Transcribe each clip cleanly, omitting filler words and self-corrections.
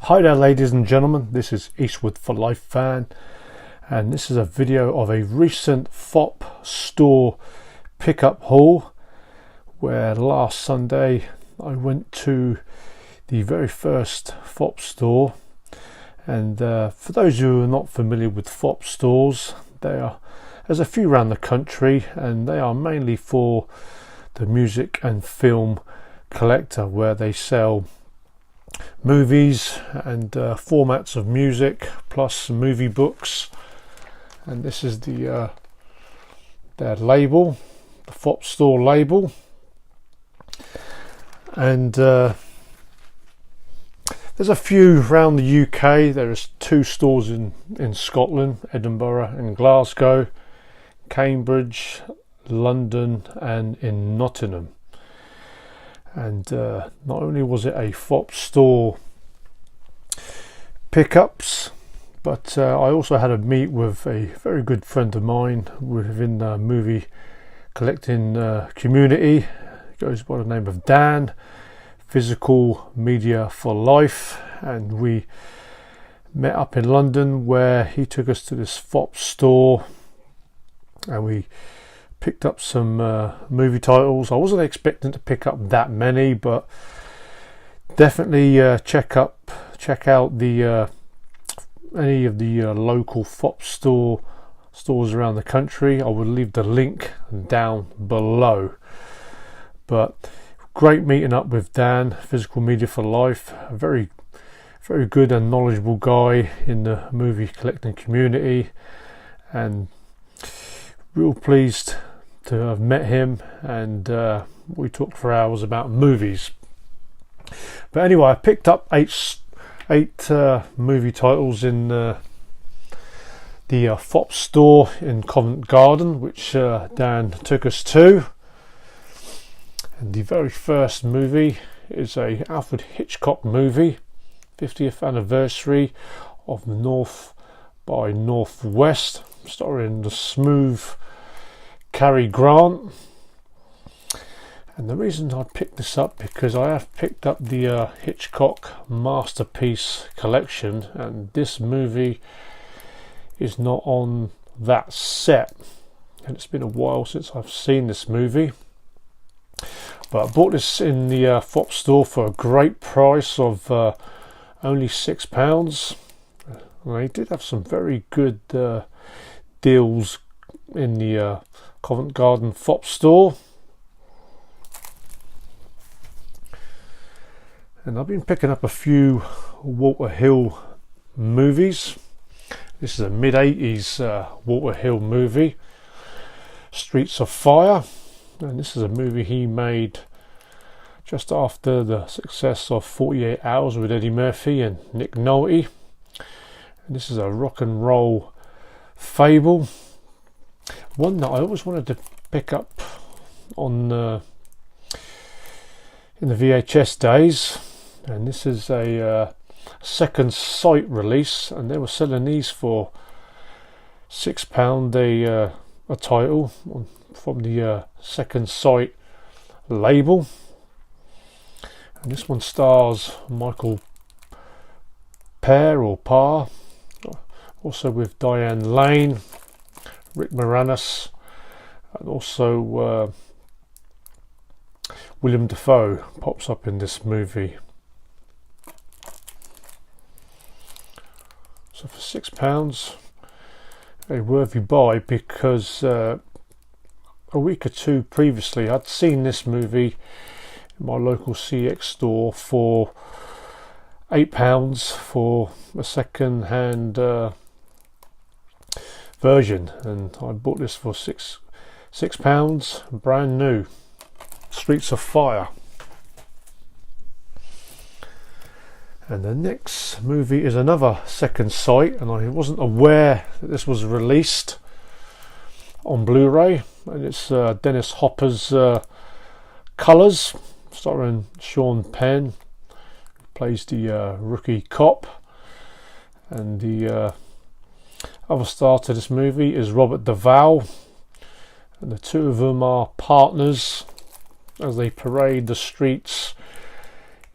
Hi there ladies and gentlemen, this is Eastwood for Life fan, and this is a video of a recent Fopp store pickup haul where last Sunday I went to the very first Fopp store. And for those who are not familiar with Fopp stores, there's a few around the country, and they are mainly for the music and film collector, where they sell movies and formats of music plus movie books. And this is their label, the Fopp store label. And there's a few around the UK. There's 2 stores in Scotland, Edinburgh and Glasgow, Cambridge, London and in Nottingham. And not only was it a Fopp store pickups, but I also had a meet with a very good friend of mine within the movie collecting community. He goes by the name of Dan, Physical Media for Life, and we met up in London where he took us to this Fopp store and we picked up some movie titles. I wasn't expecting to pick up that many, but definitely check out the any of the local Fopp stores around the country. I will leave the link down below. But great meeting up with Dan, Physical Media for Life, a very good and knowledgeable guy in the movie collecting community, and real pleased to have met him. And we talked for hours about movies. But anyway, I picked up eight movie titles in the Fopp store in Convent Garden, which Dan took us to. And the very first movie is a Alfred Hitchcock movie, 50th anniversary of North by Northwest, starring the smooth Cary Grant. And the reason I picked this up, because I have picked up the Hitchcock Masterpiece collection, and this movie is not on that set, and it's been a while since I've seen this movie. But I bought this in the Fopp store for a great price of only £6. And they did have some very good deals in the Convent Garden Fopp store. And I've been picking up a few Walter Hill movies. This is a mid-80s Walter Hill movie, Streets of Fire. And this is a movie he made just after the success of 48 Hours with Eddie Murphy and Nick Nolte. And this is a rock and roll fable, one that I always wanted to pick up on in the VHS days. And this is a second sight release, and they were selling these for £6 a title from the second sight label. And this one stars Michael Parr, also with Diane Lane, Rick Moranis, and also William Dafoe pops up in this movie. So for £6, a worthy buy, because a week or two previously I'd seen this movie in my local CX store for £8 for a second-hand version, and I bought this for £6, brand new, Streets of Fire. And the next movie is another second sight, and I wasn't aware that this was released on Blu-ray, and it's Dennis Hopper's Colours, starring Sean Penn, who plays the rookie cop. And the other star to this movie is Robert Duvall, and the two of them are partners as they parade the streets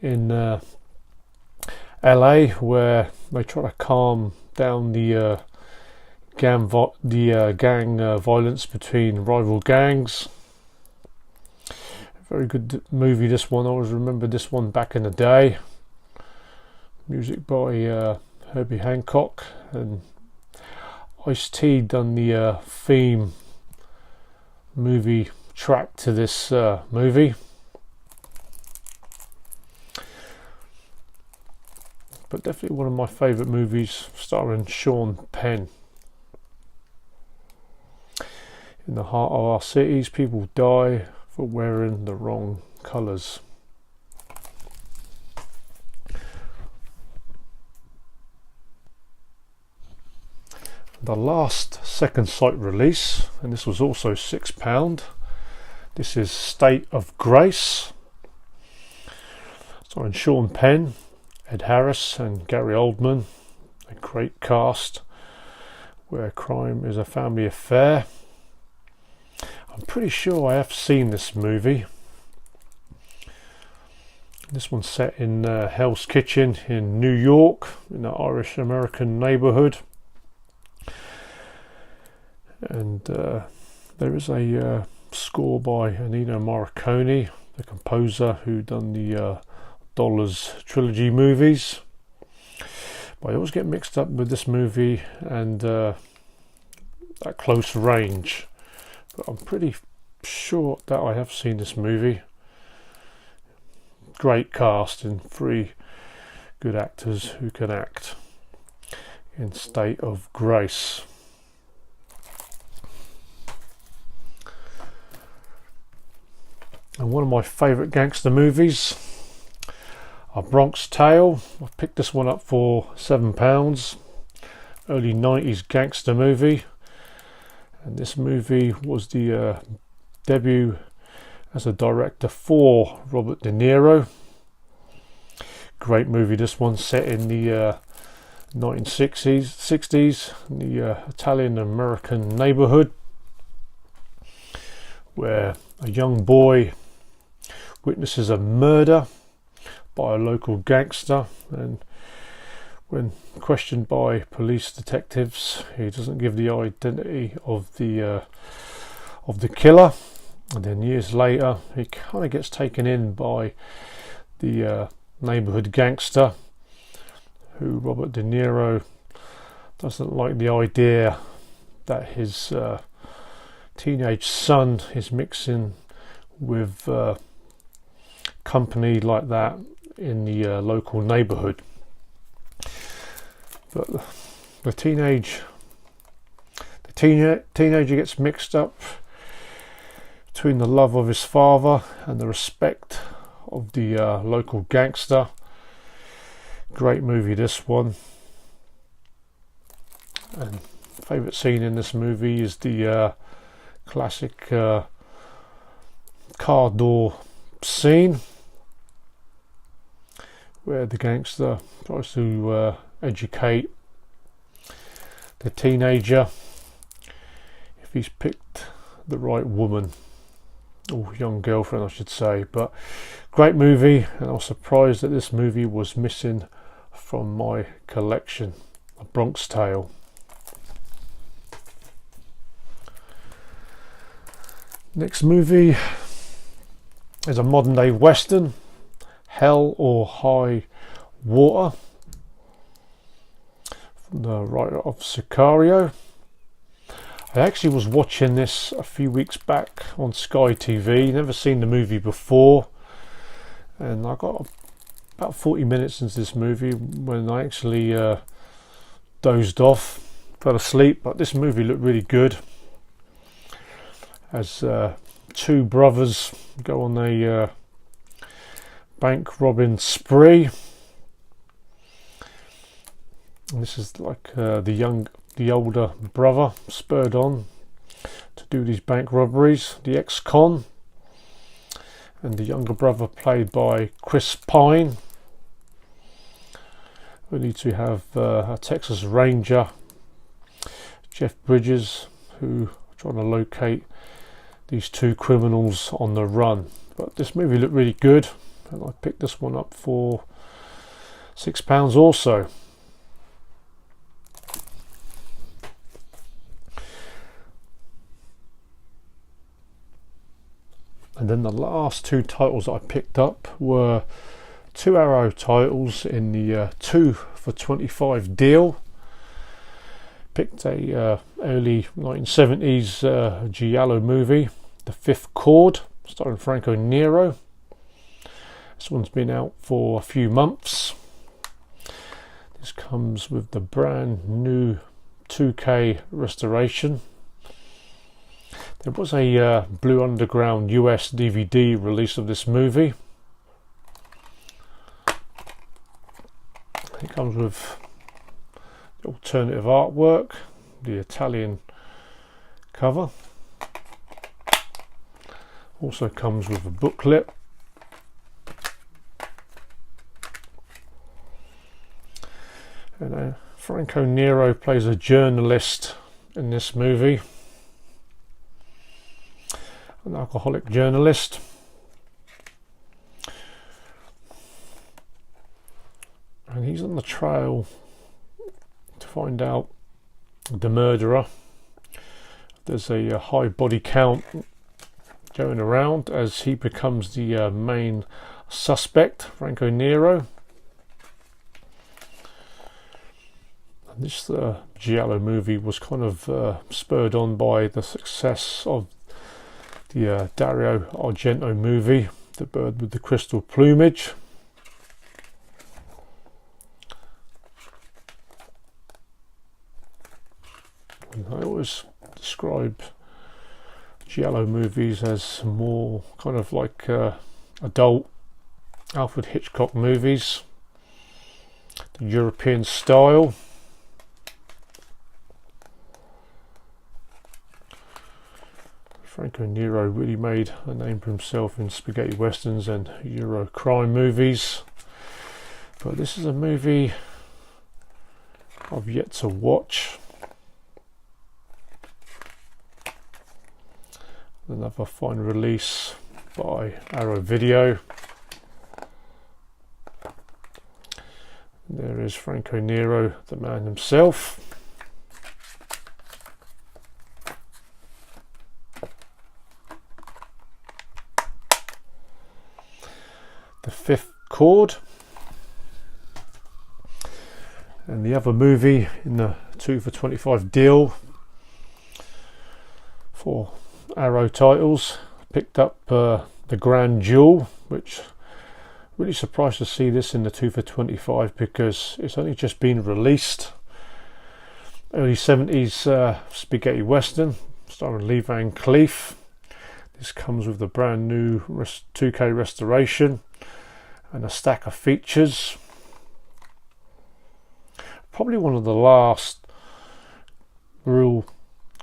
in LA, where they try to calm down the gang violence between rival gangs. Very good movie, this one. I always remember this one back in the day. Music by Herbie Hancock, and Ice-T done the theme movie track to this movie. But definitely one of my favourite movies, starring Sean Penn. In the heart of our cities, people die for wearing the wrong colours. The last second sight release, and this was also £6. This is State of Grace, starring Sean Penn, Ed Harris and Gary Oldman. A great cast, where crime is a family affair. I'm pretty sure I have seen this movie. This one's set in Hell's Kitchen in New York, in an Irish American neighbourhood. And there is a score by Ennio Morricone, the composer who done the Dollars trilogy movies. But I always get mixed up with this movie and At Close Range. But I'm pretty sure that I have seen this movie. Great cast and 3 good actors who can act in State of Grace. And one of my favourite gangster movies, A Bronx Tale. I picked this one up for £7. Early 90s gangster movie. And this movie was the debut as a director for Robert De Niro. Great movie, this one, set in the 1960s, in the Italian American neighbourhood, where a young boy witnesses a murder by a local gangster, and when questioned by police detectives, he doesn't give the identity of the killer. And then years later, he kind of gets taken in by the neighbourhood gangster, who Robert De Niro doesn't like the idea that his teenage son is mixing with company like that in the local neighbourhood. But the teenager gets mixed up between the love of his father and the respect of the local gangster. Great movie, this one. And favourite scene in this movie is the classic car door scene, where the gangster tries to educate the teenager if he's picked the right woman, or young girlfriend I should say. But great movie, and I was surprised that this movie was missing from my collection. A Bronx Tale. Next movie is a modern day western, Hell or High Water, from the writer of Sicario. I actually was watching this a few weeks back on Sky TV, never seen the movie before, and I got about 40 minutes into this movie when I actually dozed off, fell asleep. But this movie looked really good, as 2 brothers go on a bank robbing spree. And this is like the older brother spurred on to do these bank robberies, the ex-con, and the younger brother, played by Chris Pine. We need to have a Texas Ranger, Jeff Bridges, who are trying to locate these 2 criminals on the run. But this movie looked really good, and I picked this one up for £6 also. And then the last two titles that I picked up were two Arrow titles in the 2 for 25 deal. Picked a early 1970s giallo movie, The Fifth Chord, starring Franco Nero. This one's been out for a few months. This comes with the brand new 2K restoration. There was a Blue Underground US DVD release of this movie. It comes with the alternative artwork, the Italian cover. Also comes with a booklet. And Franco Nero plays a journalist in this movie. An alcoholic journalist. And he's on the trail to find out the murderer. There's a high body count going around as he becomes the main suspect, Franco Nero. And this giallo movie was kind of spurred on by the success of the Dario Argento movie, The Bird with the Crystal Plumage. And I always describe giallo movies as more kind of like adult Alfred Hitchcock movies, the European style. Franco Nero really made a name for himself in spaghetti westerns and Euro crime movies, but this is a movie I've yet to watch. Another fine release by Arrow Video. There is Franco Nero, the man himself. The Fifth Chord. And the other movie in the 2 for 25 deal for Arrow titles, picked up The Grand Jewel, which really surprised to see this in the 2 for 25 because it's only just been released. Early 70s spaghetti western starring Lee Van Cleef. This comes with the brand new 2K restoration and a stack of features. Probably one of the last real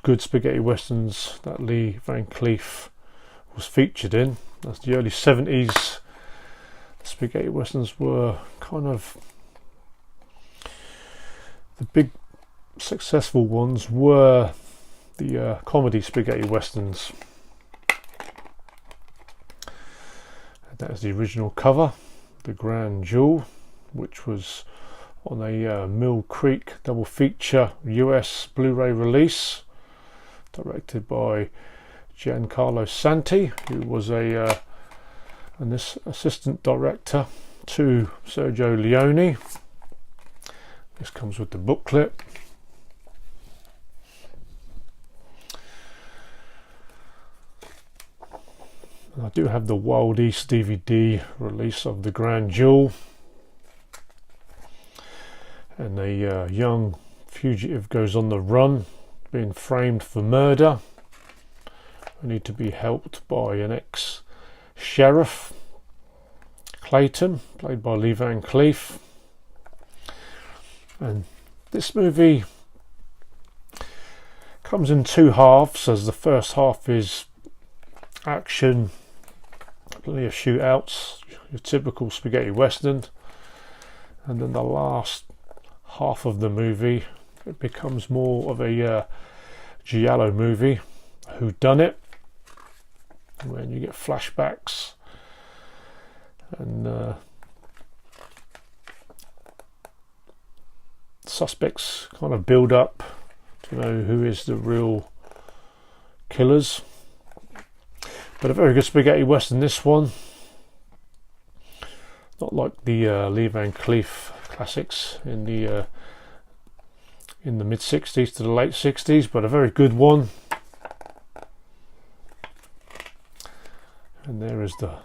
good spaghetti westerns that Lee Van Cleef was featured in. That's the early 70s. Spaghetti westerns were kind of the big successful ones were the comedy spaghetti westerns. And that is the original cover, The Grand Jewel, which was on a Mill Creek double feature US Blu-ray release, directed by Giancarlo Santi, who was an assistant director to Sergio Leone. This comes with the booklet. And I do have the Wild East DVD release of The Grand Jewel. And a young fugitive goes on the run, being framed for murder, only to be helped by an ex-sheriff, Clayton, played by Lee Van Cleef. And this movie comes in two halves, as the first half is action, plenty of shootouts, your typical spaghetti western, and then the last half of the movie it becomes more of a giallo movie, whodunit, when you get flashbacks and suspects kind of build up to know who is the real killers. But a very good spaghetti western, this one. Not like the Lee Van Cleef classics in the mid 60s to the late 60s, but a very good one. And there is the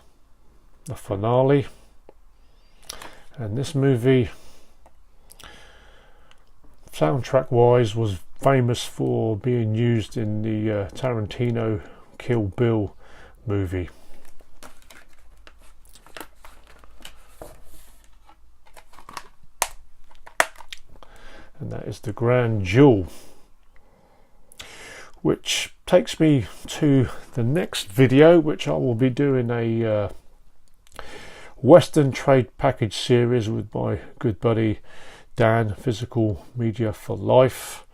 finale. And this movie, soundtrack wise, was famous for being used in the Tarantino Kill Bill movie. And that is the Grand Jewel, which takes me to the next video, which I will be doing a Western trade package series with my good buddy Dan, Physical Media for Life,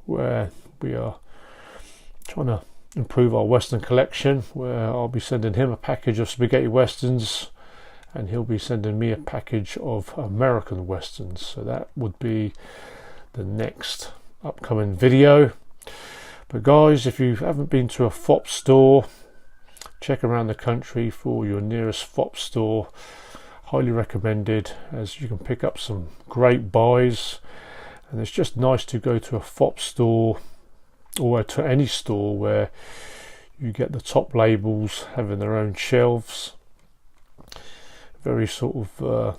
where we are trying to improve our Western collection, where I'll be sending him a package of spaghetti westerns and he'll be sending me a package of American westerns. So that would be the next upcoming video. But guys, if you haven't been to a Fopp store, check around the country for your nearest Fopp store. Highly recommended, as you can pick up some great buys, and it's just nice to go to a Fopp store or to any store where you get the top labels having their own shelves. Very sort of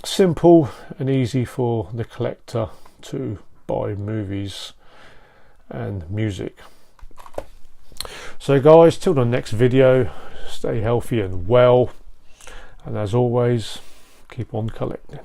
simple and easy for the collector to buy movies and music. So guys, till the next video, stay healthy and well, and as always, keep on collecting.